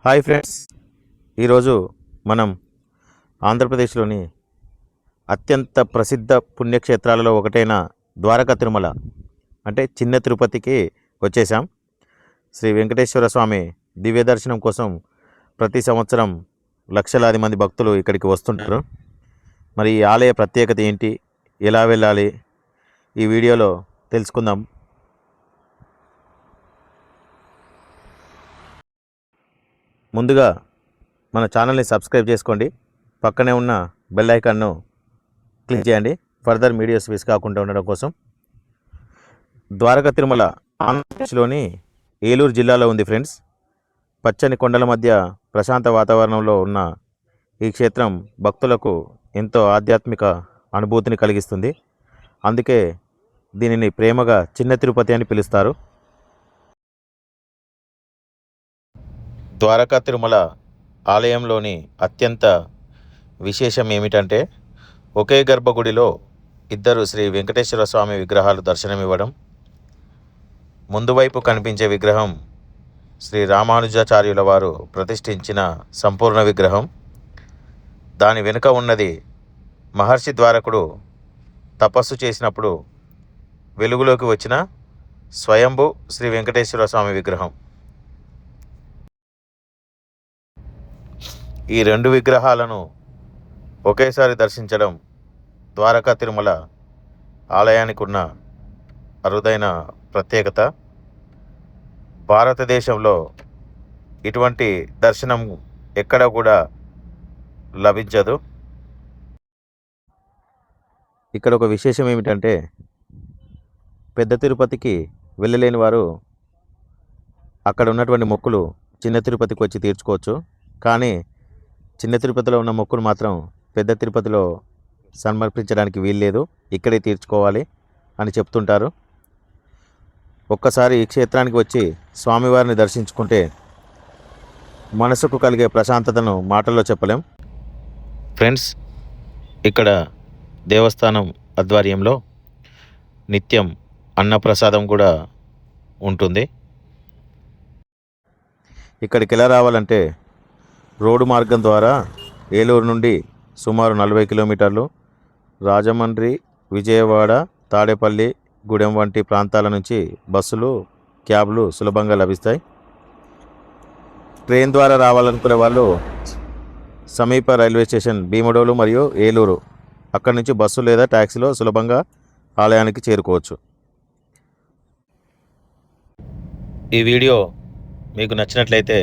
Hi friends, ఈరోజు మనం ఆంధ్రప్రదేశ్లోని అత్యంత ప్రసిద్ధ పుణ్యక్షేత్రాలలో ఒకటైన ద్వారకా తిరుమల అంటే చిన్న తిరుపతికి వచ్చేసాం. శ్రీ వెంకటేశ్వర స్వామి దివ్య దర్శనం కోసం ప్రతి సంవత్సరం లక్షలాది మంది భక్తులు ఇక్కడికి వస్తుంటారు. మరి ఈ ఆలయ ప్రత్యేకత ఏంటి, ఎలా వెళ్ళాలి, ఈ వీడియోలో తెలుసుకుందాం. ముందుగా మన ఛానల్ని సబ్స్క్రైబ్ చేసుకోండి, పక్కనే ఉన్న బెల్ ఐకాన్ను క్లిక్ చేయండి ఫర్దర్ వీడియోస్ మిస్ కాకుండా ఉండడం కోసం. ద్వారకా తిరుమల ఆంధ్రప్రదేశ్లోని ఏలూరు జిల్లాలో ఉంది ఫ్రెండ్స్. పచ్చని కొండల మధ్య ప్రశాంత వాతావరణంలో ఉన్న ఈ క్షేత్రం భక్తులకు ఎంతో ఆధ్యాత్మిక అనుభూతిని కలిగిస్తుంది. అందుకే దీనిని ప్రేమగా చిన్న తిరుపతి అని పిలుస్తారు. ద్వారకా తిరుమల ఆలయంలోని అత్యంత విశేషం ఏమిటంటే ఒకే గర్భగుడిలో ఇద్దరు శ్రీ వెంకటేశ్వర స్వామి విగ్రహాలు దర్శనమివ్వడం. ముందు వైపు కనిపించే విగ్రహం శ్రీ రామానుజాచార్యుల వారు ప్రతిష్ఠించిన సంపూర్ణ విగ్రహం. దాని వెనుక ఉన్నది మహర్షి ద్వారకుడు తపస్సు చేసినప్పుడు వెలుగులోకి వచ్చిన స్వయంభూ శ్రీ వెంకటేశ్వర స్వామి విగ్రహం. ఈ రెండు విగ్రహాలను ఒకేసారి దర్శించడం ద్వారకా తిరుమల ఆలయానికి ఉన్న అరుదైన ప్రత్యేకత. భారతదేశంలో ఇటువంటి దర్శనం ఎక్కడ కూడా లభించదు. ఇక్కడ ఒక విశేషం ఏమిటంటే పెద్ద తిరుపతికి వెళ్ళలేని వారు అక్కడ ఉన్నటువంటి మొక్కులు చిన్న తిరుపతికి వచ్చి తీర్చుకోవచ్చు. కానీ చిన్న తిరుపతిలో ఉన్న మొక్కులు మాత్రం పెద్ద తిరుపతిలో సమర్పించడానికి వీల్లేదు, ఇక్కడే తీర్చుకోవాలి అని చెప్తుంటారు. ఒక్కసారి ఈ క్షేత్రానికి వచ్చి స్వామివారిని దర్శించుకుంటే మనసుకు కలిగే ప్రశాంతతను మాటల్లో చెప్పలేం. ఫ్రెండ్స్, ఇక్కడ దేవస్థానం ఆధ్వర్యంలో నిత్యం అన్నప్రసాదం కూడా ఉంటుంది. ఇక్కడికి ఎలా రావాలంటే రోడ్డు మార్గం ద్వారా ఏలూరు నుండి సుమారు 40 కిలోమీటర్లు, రాజమండ్రి, విజయవాడ, తాడేపల్లి, గూడెం వంటి ప్రాంతాల నుంచి బస్సులు, క్యాబ్లు సులభంగా లభిస్తాయి. ట్రైన్ ద్వారా రావాలనుకునే వాళ్ళు సమీప రైల్వే స్టేషన్ భీమడోలు మరియు ఏలూరు, అక్కడి నుంచి బస్సు లేదా ట్యాక్సీలో సులభంగా ఆలయానికి చేరుకోవచ్చు. ఈ వీడియో మీకు నచ్చినట్లయితే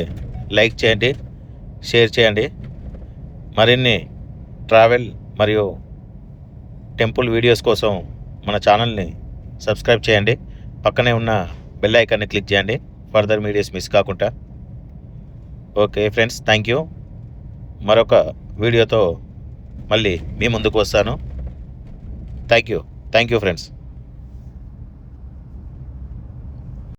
లైక్ చేయండి, షేర్ చేయండి. మరిన్ని ట్రావెల్ మరియు టెంపుల్ వీడియోస్ కోసం మన ఛానల్ని సబ్స్క్రైబ్ చేయండి, పక్కనే ఉన్న బెల్ ఐకాన్ని క్లిక్ చేయండి ఫర్దర్ వీడియోస్ మిస్ కాకుండా. Okay friends, thank you. మరొక వీడియోతో మళ్ళీ మీ ముందుకు వస్తాను. Thank you friends.